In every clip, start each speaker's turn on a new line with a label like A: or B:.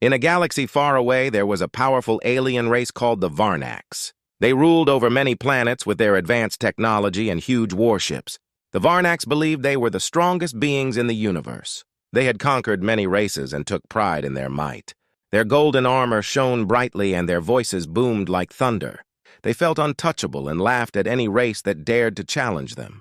A: In a galaxy far away, there was a powerful alien race called the Varnax. They ruled over many planets with their advanced technology and huge warships. The Varnax believed they were the strongest beings in the universe. They had conquered many races and took pride in their might. Their golden armor shone brightly and their voices boomed like thunder. They felt untouchable and laughed at any race that dared to challenge them.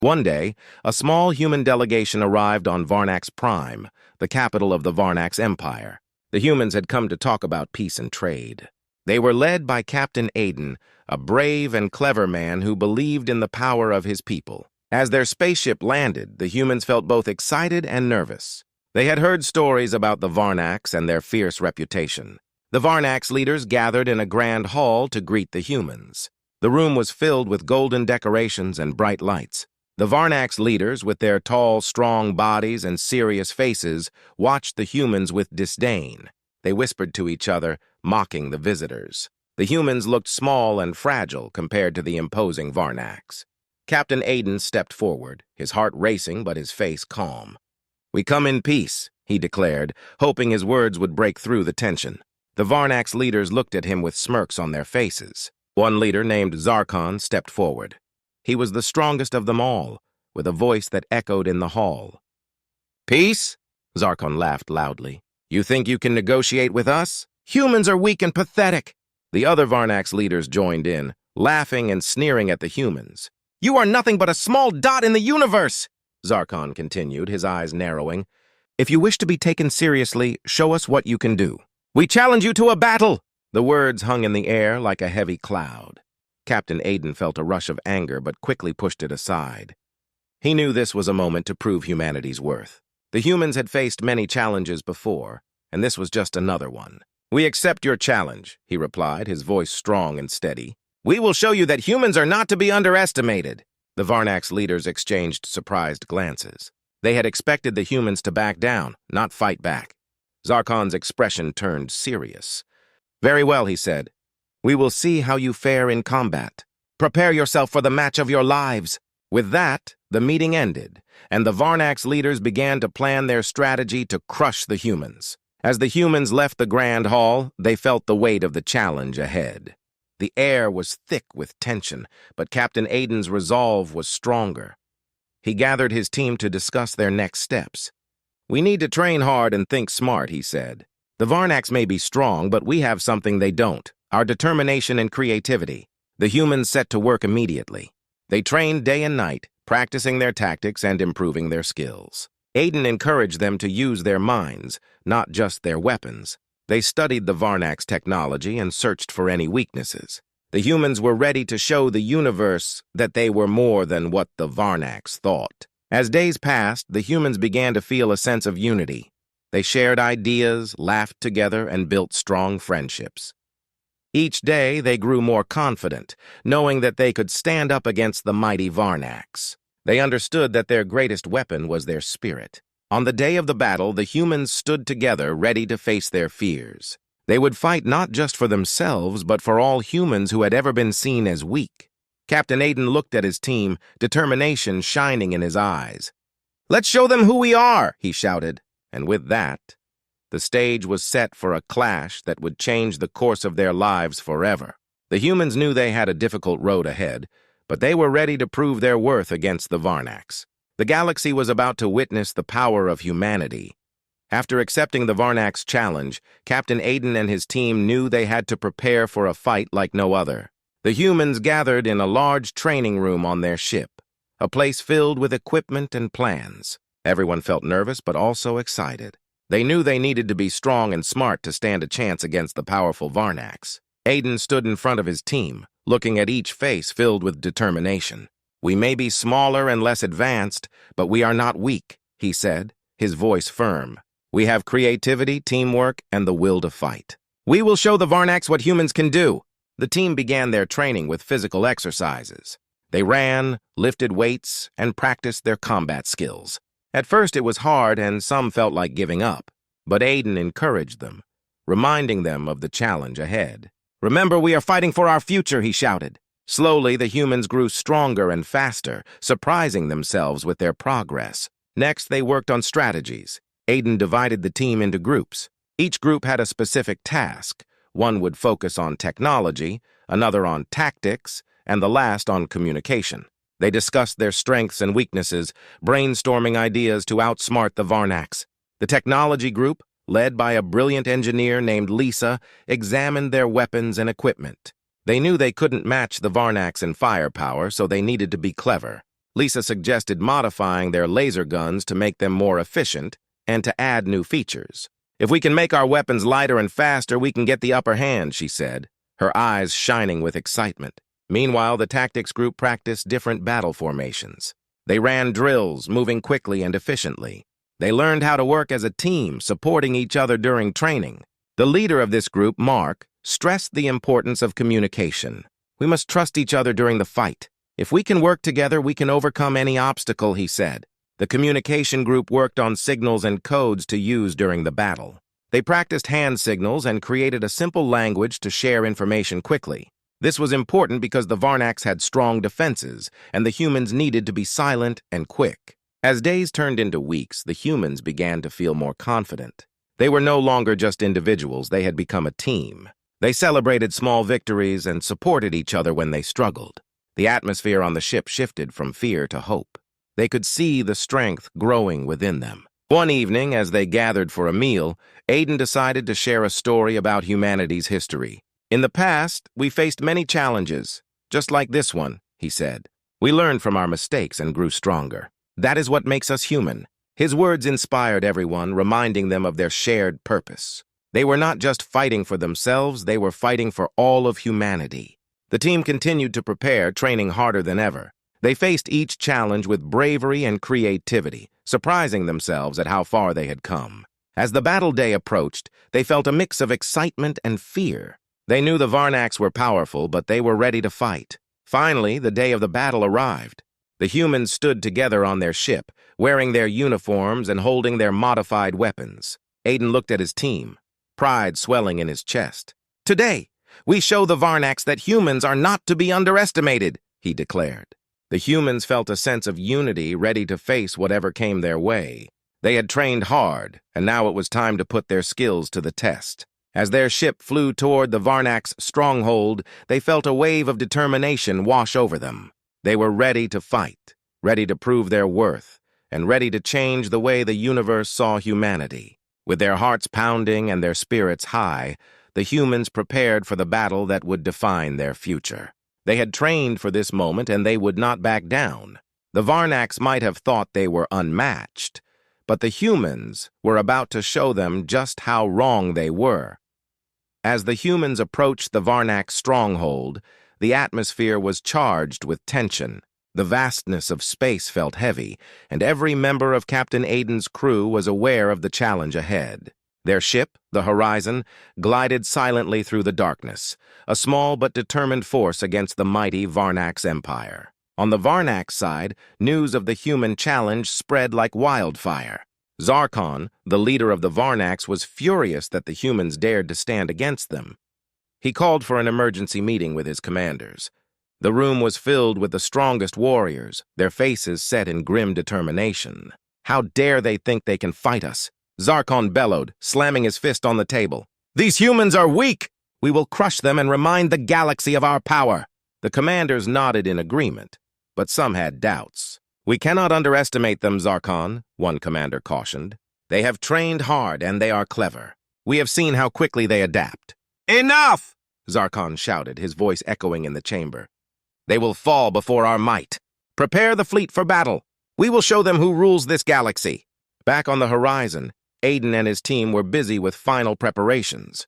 A: One day, a small human delegation arrived on Varnax Prime, the capital of the Varnax Empire. The humans had come to talk about peace and trade. They were led by Captain Aiden, a brave and clever man who believed in the power of his people. As their spaceship landed, the humans felt both excited and nervous. They had heard stories about the Varnax and their fierce reputation. The Varnax leaders gathered in a grand hall to greet the humans. The room was filled with golden decorations and bright lights. The Varnax leaders, with their tall, strong bodies and serious faces, watched the humans with disdain. They whispered to each other, mocking the visitors. The humans looked small and fragile compared to the imposing Varnax. Captain Aiden stepped forward, his heart racing but his face calm. "We come in peace," he declared, hoping his words would break through the tension. The Varnax leaders looked at him with smirks on their faces. One leader, named Zarkon, stepped forward. He was the strongest of them all, with a voice that echoed in the hall. "Peace?" Zarkon laughed loudly. "You think you can negotiate with us? Humans are weak and pathetic." The other Varnax leaders joined in, laughing and sneering at the humans. "You are nothing but a small dot in the universe," Zarkon continued, his eyes narrowing. "If you wish to be taken seriously, show us what you can do. We challenge you to a battle!" The words hung in the air like a heavy cloud. Captain Aiden felt a rush of anger but quickly pushed it aside. He knew this was a moment to prove humanity's worth. The humans had faced many challenges before, and this was just another one. "We accept your challenge," he replied, his voice strong and steady. "We will show you that humans are not to be underestimated." The Varnax leaders exchanged surprised glances. They had expected the humans to back down, not fight back. Zarkon's expression turned serious. "Very well," he said. "We will see how you fare in combat. Prepare yourself for the match of your lives." With that, the meeting ended, and the Varnax leaders began to plan their strategy to crush the humans. As the humans left the grand hall, they felt the weight of the challenge ahead. The air was thick with tension, but Captain Aiden's resolve was stronger. He gathered his team to discuss their next steps. "We need to train hard and think smart," he said. "The Varnax may be strong, but we have something they don't: our determination and creativity." The humans set to work immediately. They trained day and night, practicing their tactics and improving their skills. Aiden encouraged them to use their minds, not just their weapons. They studied the Varnax technology and searched for any weaknesses. The humans were ready to show the universe that they were more than what the Varnax thought. As days passed, the humans began to feel a sense of unity. They shared ideas, laughed together, and built strong friendships. Each day, they grew more confident, knowing that they could stand up against the mighty Varnax. They understood that their greatest weapon was their spirit. On the day of the battle, the humans stood together, ready to face their fears. They would fight not just for themselves, but for all humans who had ever been seen as weak. Captain Aiden looked at his team, determination shining in his eyes. "Let's show them who we are," he shouted. And with that, the stage was set for a clash that would change the course of their lives forever. The humans knew they had a difficult road ahead, but they were ready to prove their worth against the Varnax. The galaxy was about to witness the power of humanity. After accepting the Varnax challenge, Captain Aiden and his team knew they had to prepare for a fight like no other. The humans gathered in a large training room on their ship, a place filled with equipment and plans. Everyone felt nervous but also excited. They knew they needed to be strong and smart to stand a chance against the powerful Varnax. Aiden stood in front of his team, looking at each face filled with determination. "We may be smaller and less advanced, but we are not weak," he said, his voice firm. "We have creativity, teamwork, and the will to fight. We will show the Varnax what humans can do." The team began their training with physical exercises. They ran, lifted weights, and practiced their combat skills. At first it was hard and some felt like giving up, but Aiden encouraged them, reminding them of the challenge ahead. "Remember, we are fighting for our future," he shouted. Slowly, the humans grew stronger and faster, surprising themselves with their progress. Next, they worked on strategies. Aiden divided the team into groups. Each group had a specific task. One would focus on technology, another on tactics, and the last on communication. They discussed their strengths and weaknesses, brainstorming ideas to outsmart the Varnacs. The technology group, led by a brilliant engineer named Lisa, examined their weapons and equipment. They knew they couldn't match the Varnacs in firepower, so they needed to be clever. Lisa suggested modifying their laser guns to make them more efficient and to add new features. "If we can make our weapons lighter and faster, we can get the upper hand," she said, her eyes shining with excitement. Meanwhile, the tactics group practiced different battle formations. They ran drills, moving quickly and efficiently. They learned how to work as a team, supporting each other during training. The leader of this group, Mark, stressed the importance of communication. "We must trust each other during the fight. If we can work together, we can overcome any obstacle," he said. The communication group worked on signals and codes to use during the battle. They practiced hand signals and created a simple language to share information quickly. This was important because the Varnacs had strong defenses, and the humans needed to be silent and quick. As days turned into weeks, the humans began to feel more confident. They were no longer just individuals, they had become a team. They celebrated small victories and supported each other when they struggled. The atmosphere on the ship shifted from fear to hope. They could see the strength growing within them. One evening, as they gathered for a meal, Aiden decided to share a story about humanity's history. "In the past, we faced many challenges, just like this one," he said. "We learned from our mistakes and grew stronger. That is what makes us human." His words inspired everyone, reminding them of their shared purpose. They were not just fighting for themselves, they were fighting for all of humanity. The team continued to prepare, training harder than ever. They faced each challenge with bravery and creativity, surprising themselves at how far they had come. As the battle day approached, they felt a mix of excitement and fear. They knew the Varnacs were powerful, but they were ready to fight. Finally, the day of the battle arrived. The humans stood together on their ship, wearing their uniforms and holding their modified weapons. Aiden looked at his team, pride swelling in his chest. "Today, we show the Varnacs that humans are not to be underestimated," he declared. The humans felt a sense of unity, ready to face whatever came their way. They had trained hard, and now it was time to put their skills to the test. As their ship flew toward the Varnacs' stronghold, they felt a wave of determination wash over them. They were ready to fight, ready to prove their worth, and ready to change the way the universe saw humanity. With their hearts pounding and their spirits high, the humans prepared for the battle that would define their future. They had trained for this moment, and they would not back down. The Varnacs might have thought they were unmatched, but the humans were about to show them just how wrong they were. As the humans approached the Varnac stronghold, the atmosphere was charged with tension. The vastness of space felt heavy, and every member of Captain Aiden's crew was aware of the challenge ahead. Their ship, the Horizon, glided silently through the darkness, a small but determined force against the mighty Varnac's empire. On the Varnac side, news of the human challenge spread like wildfire. Zarkon, the leader of the Varnacs, was furious that the humans dared to stand against them. He called for an emergency meeting with his commanders. The room was filled with the strongest warriors, their faces set in grim determination. "How dare they think they can fight us?" Zarkon bellowed, slamming his fist on the table. "These humans are weak! We will crush them and remind the galaxy of our power." The commanders nodded in agreement, but some had doubts. "We cannot underestimate them, Zarkon," one commander cautioned. "They have trained hard and they are clever. We have seen how quickly they adapt." "Enough!" Zarkon shouted, his voice echoing in the chamber. "They will fall before our might. Prepare the fleet for battle. We will show them who rules this galaxy." Back on the Horizon, Aiden and his team were busy with final preparations.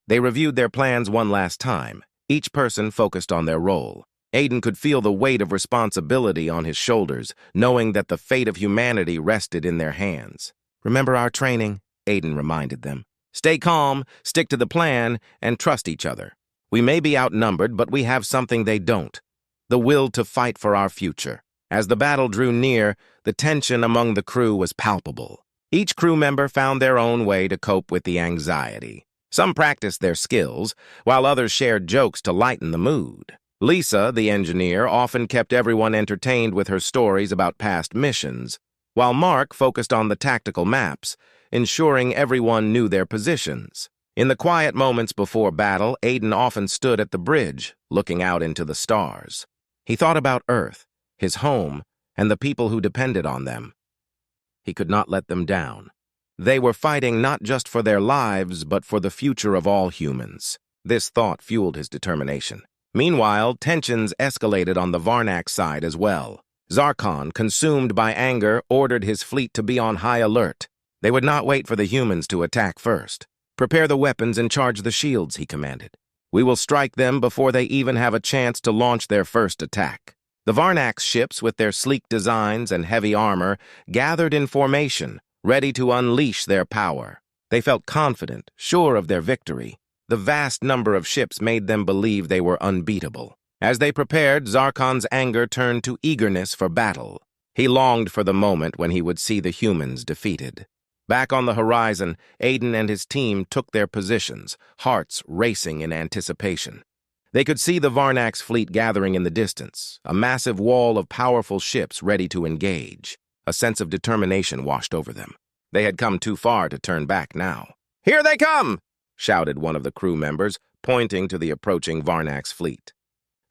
A: They reviewed their plans one last time, each person focused on their role. Aiden could feel the weight of responsibility on his shoulders, knowing that the fate of humanity rested in their hands. "Remember our training," Aiden reminded them. "Stay calm, stick to the plan, and trust each other. We may be outnumbered, but we have something they don't: the will to fight for our future." As the battle drew near, the tension among the crew was palpable. Each crew member found their own way to cope with the anxiety. Some practiced their skills, while others shared jokes to lighten the mood. Lisa, the engineer, often kept everyone entertained with her stories about past missions. While Mark focused on the tactical maps, ensuring everyone knew their positions. In the quiet moments before battle, Aiden often stood at the bridge, looking out into the stars. He thought about Earth, his home, and the people who depended on them. He could not let them down. They were fighting not just for their lives, but for the future of all humans. This thought fueled his determination. Meanwhile, tensions escalated on the Varnax side as well. Zarkon, consumed by anger, ordered his fleet to be on high alert. They would not wait for the humans to attack first. "Prepare the weapons and charge the shields," he commanded. "We will strike them before they even have a chance to launch their first attack." The Varnax ships, with their sleek designs and heavy armor, gathered in formation, ready to unleash their power. They felt confident, sure of their victory. The vast number of ships made them believe they were unbeatable. As they prepared, Zarkon's anger turned to eagerness for battle. He longed for the moment when he would see the humans defeated. Back on the horizon, Aiden and his team took their positions, hearts racing in anticipation. They could see the Varnax fleet gathering in the distance, a massive wall of powerful ships ready to engage. A sense of determination washed over them. They had come too far to turn back now. "Here they come!" shouted one of the crew members, pointing to the approaching Varnax fleet.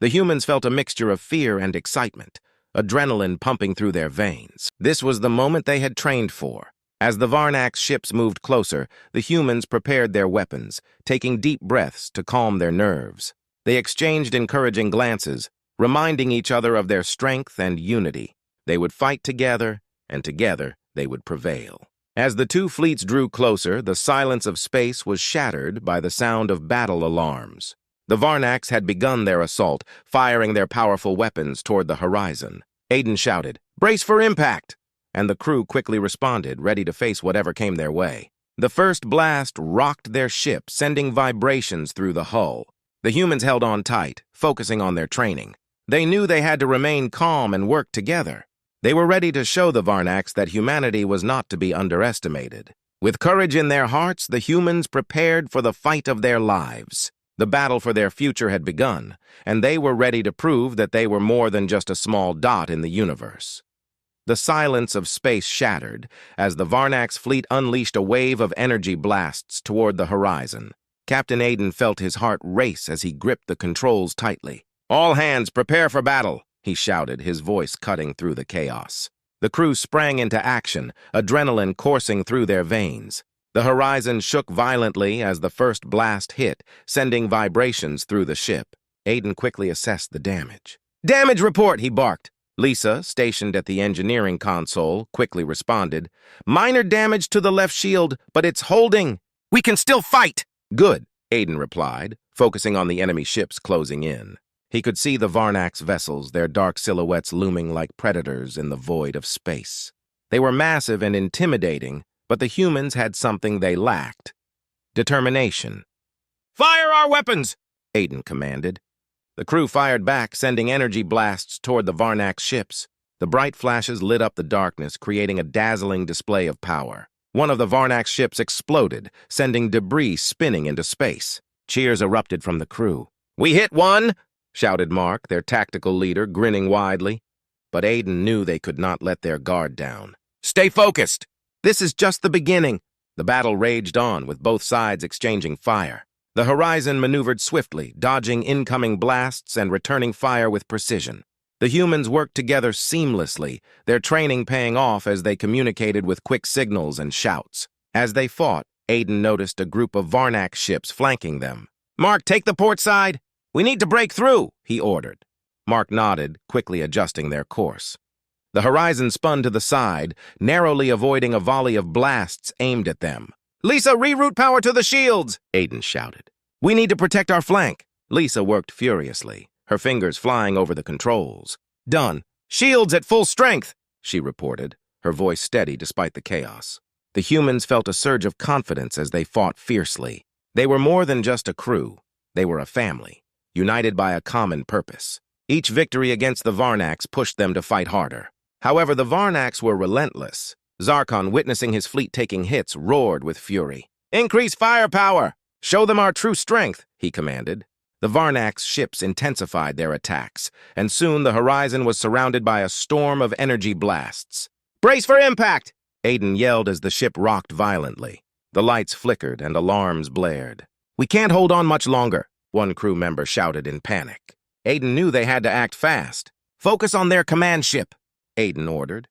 A: The humans felt a mixture of fear and excitement, adrenaline pumping through their veins. This was the moment they had trained for. As the Varnax ships moved closer, the humans prepared their weapons, taking deep breaths to calm their nerves. They exchanged encouraging glances, reminding each other of their strength and unity. They would fight together, and together they would prevail. As the two fleets drew closer, the silence of space was shattered by the sound of battle alarms. The Varnax had begun their assault, firing their powerful weapons toward the horizon. Aiden shouted, "Brace for impact!" and the crew quickly responded, ready to face whatever came their way. The first blast rocked their ship, sending vibrations through the hull. The humans held on tight, focusing on their training. They knew they had to remain calm and work together. They were ready to show the Varnax that humanity was not to be underestimated. With courage in their hearts, the humans prepared for the fight of their lives. The battle for their future had begun, and they were ready to prove that they were more than just a small dot in the universe. The silence of space shattered as the Varnax fleet unleashed a wave of energy blasts toward the horizon. Captain Aiden felt his heart race as he gripped the controls tightly. "All hands, prepare for battle," he shouted, his voice cutting through the chaos. The crew sprang into action, adrenaline coursing through their veins. The horizon shook violently as the first blast hit, sending vibrations through the ship. Aiden quickly assessed the damage. "Damage report," he barked. Lisa, stationed at the engineering console, quickly responded. "Minor damage to the left shield, but it's holding. We can still fight." "Good," Aiden replied, focusing on the enemy ships closing in. He could see the Varnax vessels, their dark silhouettes looming like predators in the void of space. They were massive and intimidating, but the humans had something they lacked: determination. "Fire our weapons!" Aiden commanded. The crew fired back, sending energy blasts toward the Varnax ships. The bright flashes lit up the darkness, creating a dazzling display of power. One of the Varnax ships exploded, sending debris spinning into space. Cheers erupted from the crew. "We hit one!" shouted Mark, their tactical leader, grinning widely. But Aiden knew they could not let their guard down. "Stay focused! This is just the beginning." The battle raged on, with both sides exchanging fire. The horizon maneuvered swiftly, dodging incoming blasts and returning fire with precision. The humans worked together seamlessly, their training paying off as they communicated with quick signals and shouts. As they fought, Aiden noticed a group of Varnax ships flanking them. "Mark, take the port side! We need to break through," he ordered. Mark nodded, quickly adjusting their course. The horizon spun to the side, narrowly avoiding a volley of blasts aimed at them. "Lisa, reroute power to the shields!" Aiden shouted. "We need to protect our flank." Lisa worked furiously, her fingers flying over the controls. "Done. Shields at full strength," she reported, her voice steady despite the chaos. The humans felt a surge of confidence as they fought fiercely. They were more than just a crew. They were a family, united by a common purpose. Each victory against the Varnax pushed them to fight harder. However, the Varnax were relentless. Zarkon, witnessing his fleet taking hits, roared with fury. "Increase firepower! Show them our true strength," he commanded. The Varnax ships intensified their attacks, and soon the horizon was surrounded by a storm of energy blasts. "Brace for impact!" Aiden yelled as the ship rocked violently. The lights flickered and alarms blared. "We can't hold on much longer," one crew member shouted in panic. Aiden knew they had to act fast. "Focus on their command ship," Aiden ordered.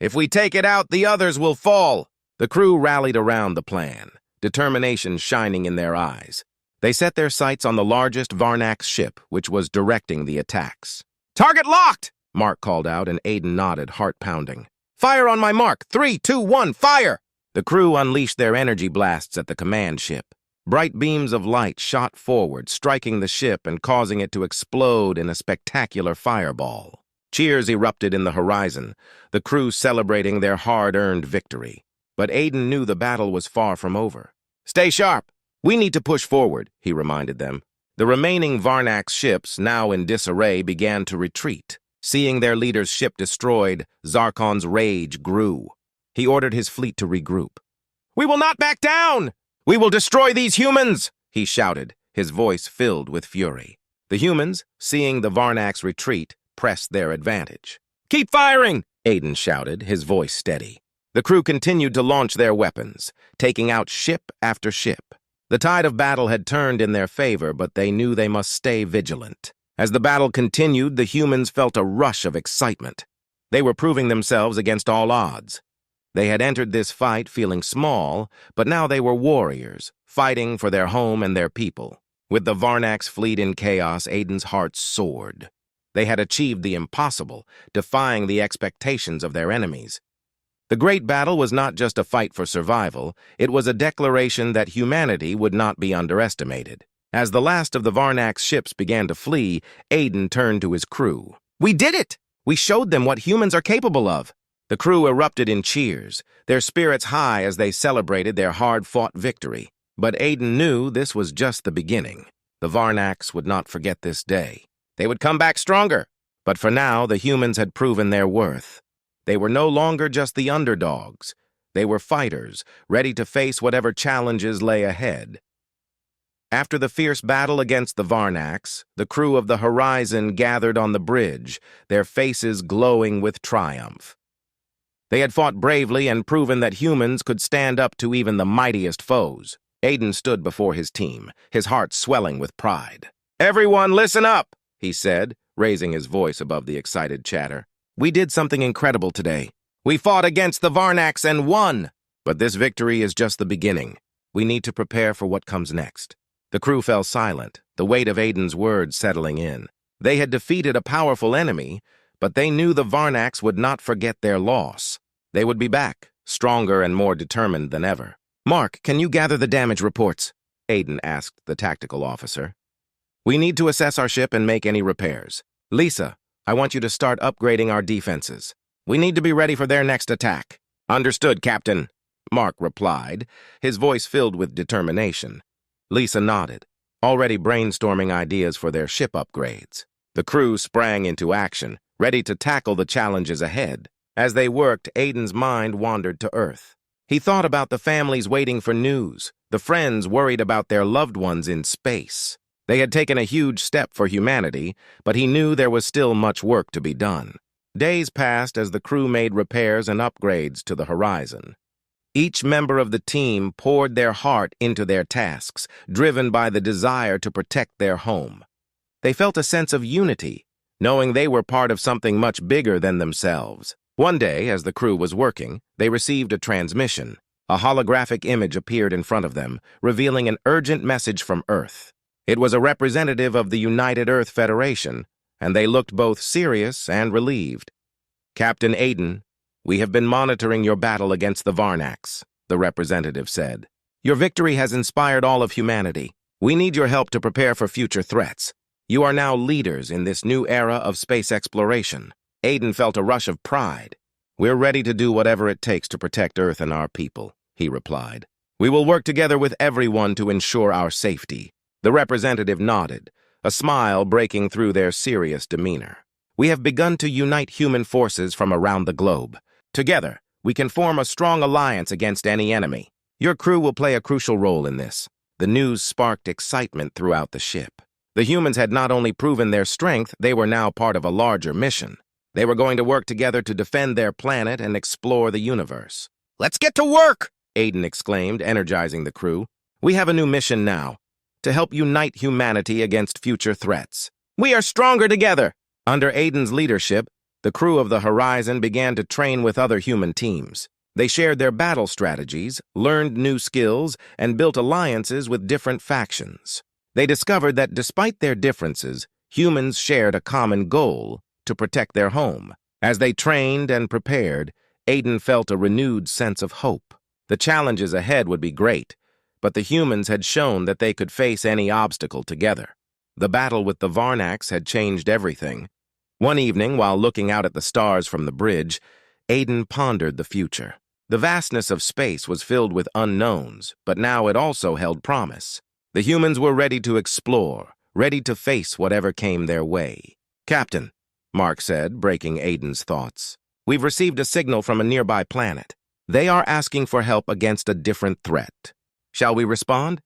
A: "If we take it out, the others will fall." The crew rallied around the plan, determination shining in their eyes. They set their sights on the largest Varnax ship, which was directing the attacks. "Target locked!" Mark called out, and Aiden nodded, heart pounding. "Fire on my mark! 3, 2, 1, fire!" The crew unleashed their energy blasts at the command ship. Bright beams of light shot forward, striking the ship and causing it to explode in a spectacular fireball. Cheers erupted in the horizon, the crew celebrating their hard-earned victory. But Aiden knew the battle was far from over. "Stay sharp! We need to push forward," he reminded them. The remaining Varnax ships, now in disarray, began to retreat. Seeing their leader's ship destroyed, Zarkon's rage grew. He ordered his fleet to regroup. "We will not back down! We will destroy these humans!" he shouted, his voice filled with fury. The humans, seeing the Varnax retreat, pressed their advantage. "Keep firing!" Aiden shouted, his voice steady. The crew continued to launch their weapons, taking out ship after ship. The tide of battle had turned in their favor, but they knew they must stay vigilant. As the battle continued, the humans felt a rush of excitement. They were proving themselves against all odds. They had entered this fight feeling small, but now they were warriors, fighting for their home and their people. With the Varnax fleet in chaos, Aiden's heart soared. They had achieved the impossible, defying the expectations of their enemies. The great battle was not just a fight for survival, it was a declaration that humanity would not be underestimated. As the last of the Varnax ships began to flee, Aiden turned to his crew. "We did it! We showed them what humans are capable of!" The crew erupted in cheers, their spirits high as they celebrated their hard-fought victory. But Aiden knew this was just the beginning. The Varnax would not forget this day. They would come back stronger. But for now, the humans had proven their worth. They were no longer just the underdogs. They were fighters, ready to face whatever challenges lay ahead. After the fierce battle against the Varnax, the crew of the Horizon gathered on the bridge, their faces glowing with triumph. They had fought bravely and proven that humans could stand up to even the mightiest foes. Aiden stood before his team, his heart swelling with pride. "Everyone listen up," he said, raising his voice above the excited chatter. "We did something incredible today. We fought against the Varnax and won. But this victory is just the beginning. We need to prepare for what comes next." The crew fell silent, the weight of Aiden's words settling in. They had defeated a powerful enemy, but they knew the Varnax would not forget their loss. They would be back, stronger and more determined than ever. "Mark, can you gather the damage reports?" Aiden asked the tactical officer. "We need to assess our ship and make any repairs. Lisa, I want you to start upgrading our defenses. We need to be ready for their next attack." "Understood, Captain," Mark replied, his voice filled with determination. Lisa nodded, already brainstorming ideas for their ship upgrades. The crew sprang into action, ready to tackle the challenges ahead. As they worked, Aiden's mind wandered to Earth. He thought about the families waiting for news, the friends worried about their loved ones in space. They had taken a huge step for humanity, but he knew there was still much work to be done. Days passed as the crew made repairs and upgrades to the Horizon. Each member of the team poured their heart into their tasks, driven by the desire to protect their home. They felt a sense of unity, knowing they were part of something much bigger than themselves. One day, as the crew was working, they received a transmission. A holographic image appeared in front of them, revealing an urgent message from Earth. It was a representative of the United Earth Federation, and they looked both serious and relieved. "Captain Aiden, we have been monitoring your battle against the Varnax," the representative said. "Your victory has inspired all of humanity. We need your help to prepare for future threats. You are now leaders in this new era of space exploration." Aiden felt a rush of pride. "We're ready to do whatever it takes to protect Earth and our people," he replied. "We will work together with everyone to ensure our safety." The representative nodded, a smile breaking through their serious demeanor. "We have begun to unite human forces from around the globe. Together, we can form a strong alliance against any enemy. Your crew will play a crucial role in this." The news sparked excitement throughout the ship. The humans had not only proven their strength, they were now part of a larger mission. They were going to work together to defend their planet and explore the universe. Let's get to work! Aiden exclaimed, energizing the crew. We have a new mission now, to help unite humanity against future threats. We are stronger together! Under Aiden's leadership, the crew of the Horizon began to train with other human teams. They shared their battle strategies, learned new skills, and built alliances with different factions. They discovered that despite their differences, humans shared a common goal: to protect their home. As they trained and prepared, Aiden felt a renewed sense of hope. The challenges ahead would be great, but the humans had shown that they could face any obstacle together. The battle with the Varnax had changed everything. One evening, while looking out at the stars from the bridge, Aiden pondered the future. The vastness of space was filled with unknowns, but now it also held promise. The humans were ready to explore, ready to face whatever came their way. "Captain," Mark said, breaking Aiden's thoughts, "we've received a signal from a nearby planet. They are asking for help against a different threat. Shall we respond?"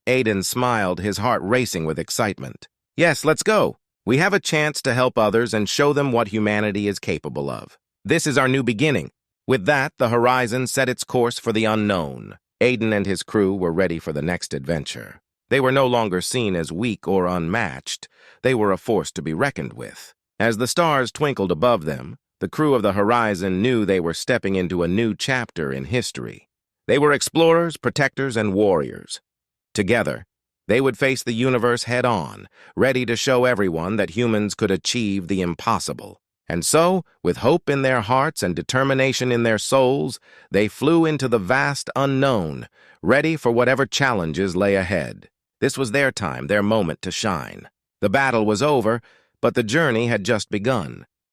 A: Aiden smiled, his heart racing with excitement. "Yes, let's go. We have a chance to help others and show them what humanity is capable of. This is our new beginning." With that, the Horizon set its course for the unknown. Aiden and his crew were ready for the next adventure. They were no longer seen as weak or unmatched. They were a force to be reckoned with. As the stars twinkled above them, the crew of the Horizon knew they were stepping into a new chapter in history. They were explorers, protectors, and warriors. Together, they would face the universe head-on, ready to show everyone that humans could achieve the impossible. And so, with hope in their hearts and determination in their souls, they flew into the vast unknown, ready for whatever challenges lay ahead. This was their time, their moment to shine. The battle was over, but the journey had just begun.